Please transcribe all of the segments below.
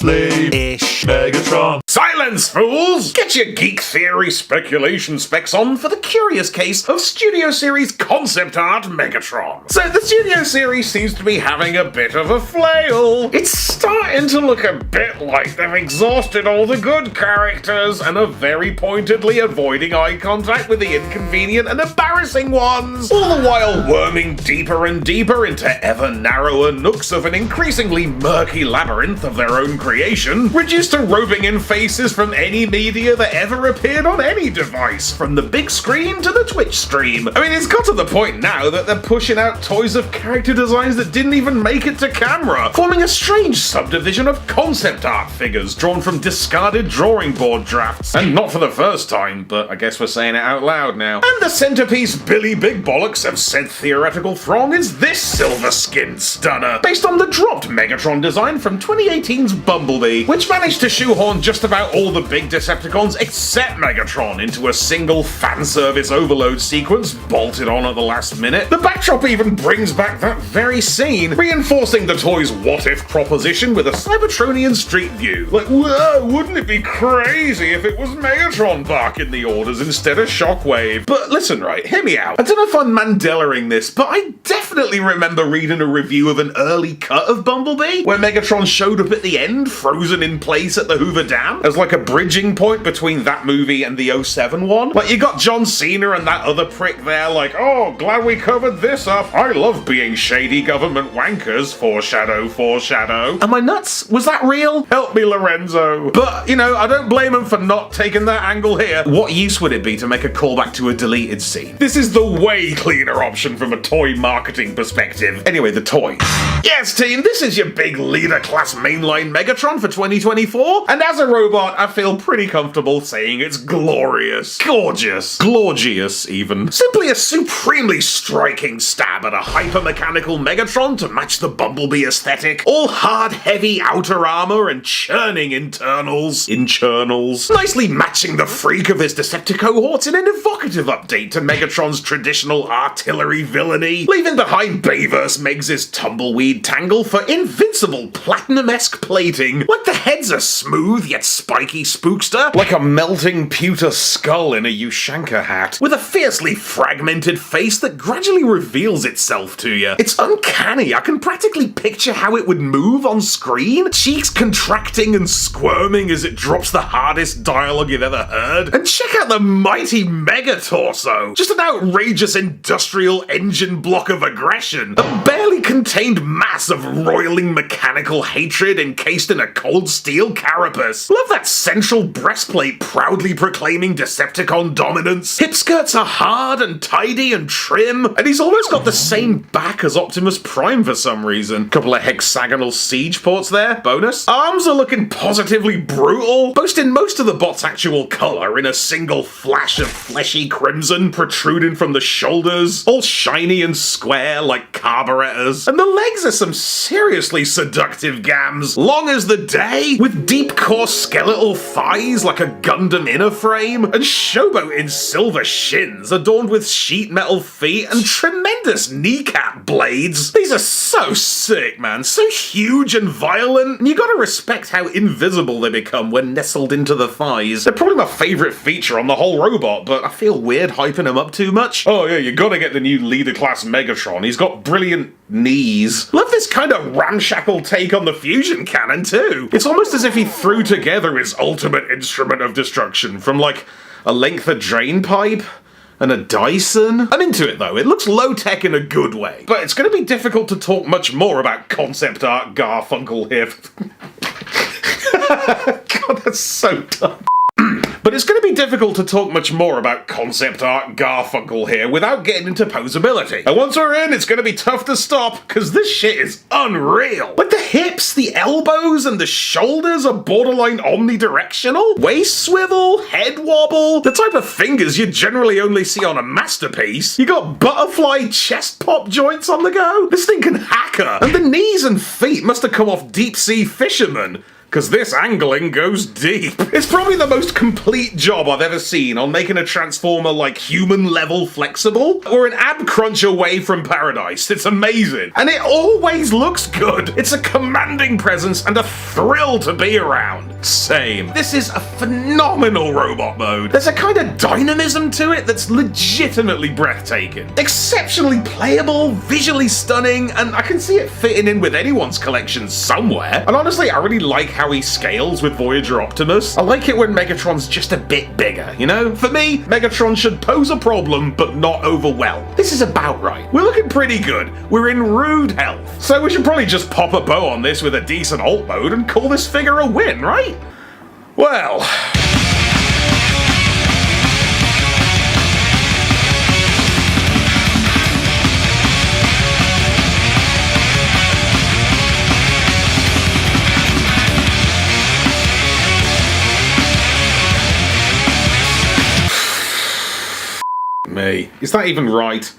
lame-ish Megatron. Silence, fools! Get your geek theory speculation specs on for the curious case of Studio Series concept art Megatron. So the Studio Series seems to be having a bit of a flail. It's starting to look a bit like they've exhausted all the good characters and are very pointedly avoiding eye contact with the inconvenient and embarrassing ones, all the while worming deeper and deeper into ever narrower nooks of an increasingly murky labyrinth of their own creation, reduced to roping in faces from any media that ever appeared on any device, from the big screen to the Twitch stream. I mean, it's got to the point now that they're pushing out toys of character designs that didn't even make it to camera, forming a strange subdivision of concept art figures drawn from discarded drawing board drafts. And not for the first time, but I guess we're saying it out loud now. And the centerpiece Billy Big Bollocks of said theoretical throng is this silver-skinned stunner, based on the dropped Megatron design from 2018's Bumblebee, which managed to shoehorn just about all the big Decepticons except Megatron into a single fan service overload sequence bolted on at the last minute. The backdrop even brings back that very scene, reinforcing the toy's what-if proposition with a Cybertronian street view. Like, whoa, wouldn't it be crazy if it was Megatron barking the orders instead of Shockwave? But listen, right, hear me out. I don't know if I'm Mandelaing this, but I definitely remember reading a review of an early cut of Bumblebee, where Megatron showed up at the end, frozen in place at the Hoover Dam, as like a bridging point between that movie and the '07 one. Like, you got John Cena and that other prick there like, oh, glad we covered this up. I love being shady government wankers. Foreshadow, foreshadow. Am I nuts? Was that real? Help me, Lorenzo. But, you know, I don't blame him for not taking that angle here. What use would it be to make a callback to a deleted scene? This is the way cleaner option from a toy marketing perspective. Anyway, the toy. Yes, team, this is your big leader-class mainline Megatron for 2024, and as a robot, I feel pretty comfortable saying it's glorious. Gorgeous. Glorgious, even. Simply a supremely striking stab at a hyper-mechanical Megatron to match the Bumblebee aesthetic. All hard, heavy outer armor and churning internals. Nicely matching the freak of his Decepticon cohorts in an evocative update to Megatron's traditional artillery villainy, leaving behind Bayverse Megs' tumbleweed tangle for invincible platinum-esque plating. Like the head's a smooth yet spiky spookster, like a melting pewter skull in a Ushanka hat, with a fiercely fragmented face that gradually reveals itself to you. It's uncanny. I can practically picture how it would move on screen, cheeks contracting and squirming as it drops the hardest dialogue you've ever heard. And check out the mighty Mega Torso, just an outrageous industrial engine block of aggression, a barely contained mass of roiling mechanical hatred encased in a cold steel carapace. Love that central breastplate proudly proclaiming Decepticon dominance. Hip skirts are hard and tidy and trim, and he's almost got the same back as Optimus Prime for some reason. Couple of hexagonal siege ports there, bonus. Arms are looking positively brutal, boasting most of the bot's actual colour in a single flash of fleshy crimson protruding from the shoulders, all shiny and square like carburetors. And the legs are some seriously seductive gams, long as the day, with deep core skeletal thighs like a Gundam inner frame, and showboat in silver shins adorned with sheet metal feet and tremendous kneecap blades. These are so sick, man, so huge and violent, and you gotta respect how invisible they become when nestled into the thighs. They're probably my favourite feature on the whole robot, but I feel weird hyping him up too much. Oh yeah, you gotta get the new leader-class Megatron. He's got brilliant knees. Love this kind of ramshackle take on the fusion cannon too. It's almost as if he threw together his ultimate instrument of destruction from like a length of drain pipe and a Dyson. I'm into it though, it looks low-tech in a good way. But it's going to be difficult to talk much more about concept art Garfunkel here. God, that's so dumb. But it's going to be difficult to talk much more about concept art Garfunkel here without getting into posability. And once we're in, it's going to be tough to stop, because this shit is unreal. Like the hips, the elbows, and the shoulders are borderline omnidirectional. Waist swivel, head wobble, the type of fingers you generally only see on a masterpiece. You got butterfly chest pop joints on the go. This thing can hacker. And the knees and feet must have come off deep sea fishermen, because this angling goes deep. It's probably the most complete job I've ever seen on making a Transformer like human level flexible. We're an ab crunch away from paradise. It's amazing. And it always looks good. It's a commanding presence and a thrill to be around. Same. This is a phenomenal robot mode. There's a kind of dynamism to it that's legitimately breathtaking. Exceptionally playable, visually stunning, and I can see it fitting in with anyone's collection somewhere. And honestly, I really like how he scales with Voyager Optimus. I like it when Megatron's just a bit bigger, you know? For me, Megatron should pose a problem, but not overwhelm. This is about right. We're looking pretty good. We're in rude health. So we should probably just pop a bow on this with a decent alt mode and call this figure a win, right? Well... me. Is that even right?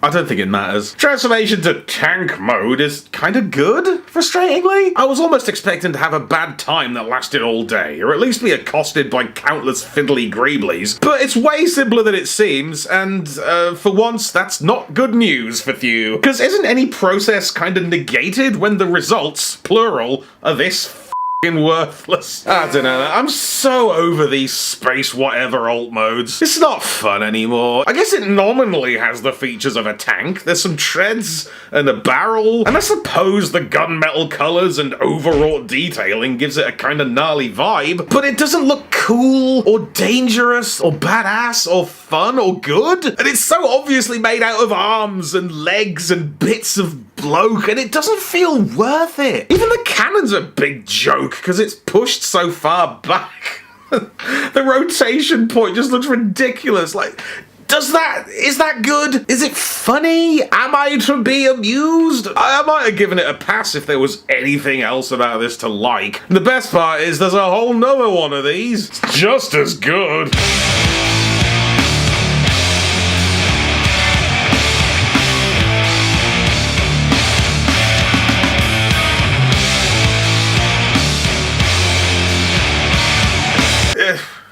I don't think it matters. Transformation to tank mode is kinda good, frustratingly. I was almost expecting to have a bad time that lasted all day, or at least be accosted by countless fiddly greeblies, but it's way simpler than it seems, and for once, that's not good news for Thew. Because isn't any process kinda negated when the results, plural, are this worthless? I don't know, I'm so over these space whatever alt modes. It's not fun anymore. I guess it nominally has the features of a tank. There's some treads and a barrel, and I suppose the gunmetal colors and overwrought detailing gives it a kind of gnarly vibe, but it doesn't look cool or dangerous or badass or fun or good, and it's so obviously made out of arms and legs and bits of bloke, and it doesn't feel worth it. Even the cannon's a big joke because it's pushed so far back. The rotation point just looks ridiculous. Like, is that good? Is it funny? Am I to be amused? I might have given it a pass if there was anything else about this to like. And the best part is there's a whole nother one of these. It's just as good.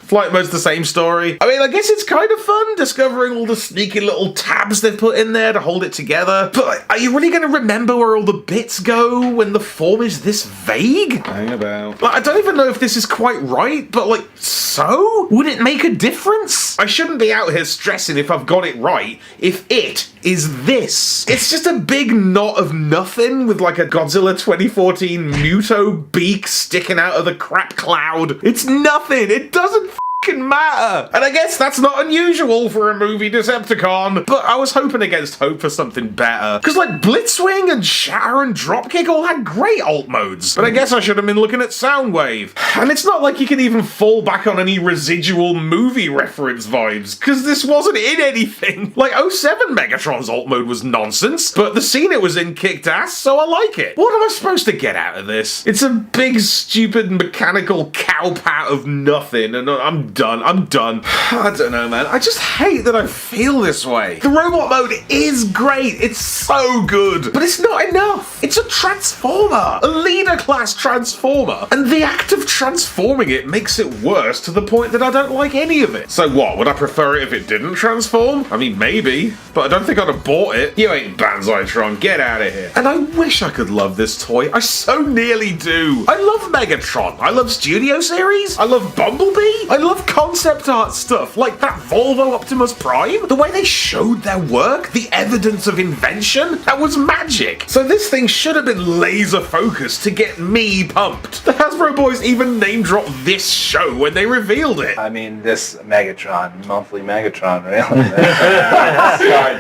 Flight mode's the same story. I mean, I guess it's kind of fun discovering all the sneaky little tabs they've put in there to hold it together. But are you really going to remember where all the bits go when the form is this vague? Hang about. Like, I don't even know if this is quite right, but like, so? Would it make a difference? I shouldn't be out here stressing if I've got it right, if it is this. It's just a big knot of nothing with like a Godzilla 2014 Muto beak sticking out of the crap cloud. It's nothing. It doesn't matter. And I guess that's not unusual for a movie Decepticon, but I was hoping against hope for something better. Because like Blitzwing and Shatter and Dropkick all had great alt modes, but I guess I should have been looking at Soundwave. And it's not like you can even fall back on any residual movie reference vibes, because this wasn't in anything. Like 07 Megatron's alt mode was nonsense, but the scene it was in kicked ass, so I like it. What am I supposed to get out of this? It's a big, stupid, mechanical cowpat of nothing, and I'm done. I don't know, man. I just hate that I feel this way. The robot mode is great. It's so good. But it's not enough. It's a transformer. A leader class transformer. And the act of transforming it makes it worse to the point that I don't like any of it. So what? Would I prefer it if it didn't transform? I mean, maybe. But I don't think I'd have bought it. You ain't Banzai-tron. Get out of here. And I wish I could love this toy. I so nearly do. I love Megatron. I love Studio Series. I love Bumblebee. I love concept art stuff, like that Volvo Optimus Prime. The way they showed their work, the evidence of invention, that was magic. So this thing should have been laser focused to get me pumped. The Hasbro boys even name dropped this show when they revealed it. I mean, this Megatron, monthly Megatron, really.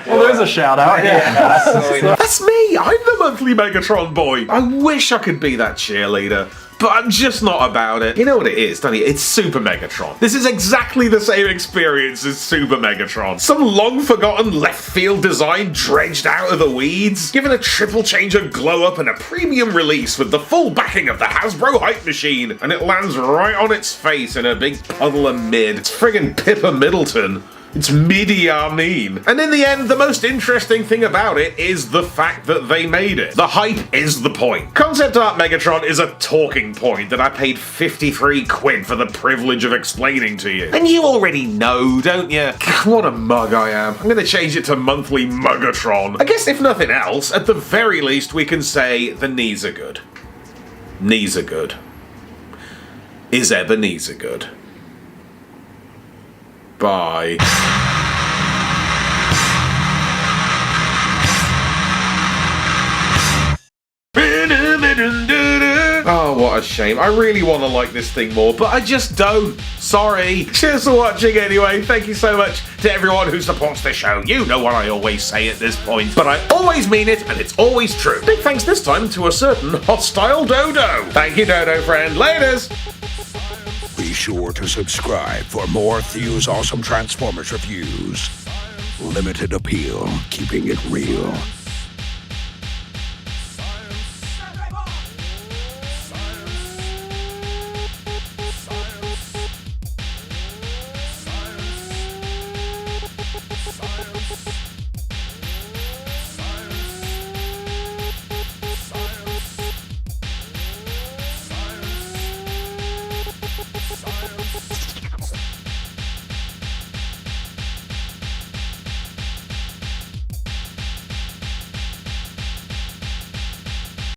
Well, there's a shout out. Yeah. That's me. I'm the monthly Megatron boy. I wish I could be that cheerleader, but I'm just not about it. You know what it is, don't you? It's Super Megatron. This is exactly the same experience as Super Megatron. Some long-forgotten left-field design dredged out of the weeds, given a triple-changer glow-up and a premium release with the full backing of the Hasbro hype machine, and it lands right on its face in a big puddle of mid. It's friggin' Pippa Middleton. It's Midianine. And in the end, the most interesting thing about it is the fact that they made it. The hype is the point. Concept art Megatron is a talking point that I paid 53 quid for the privilege of explaining to you. And you already know, don't you? What a mug I am. I'm gonna change it to monthly Megatron. I guess if nothing else, at the very least we can say the knees are good. Knees are good. Is Ebenezer good? Bye. Oh, what a shame. I really want to like this thing more, but I just don't. Sorry. Cheers for watching anyway. Thank you so much to everyone who supports the show. You know what I always say at this point, but I always mean it, and it's always true. Big thanks this time to a certain hostile dodo. Thank you, dodo friend. Laters. Be sure to subscribe for more Thew's awesome Transformers reviews. Limited appeal, keeping it real.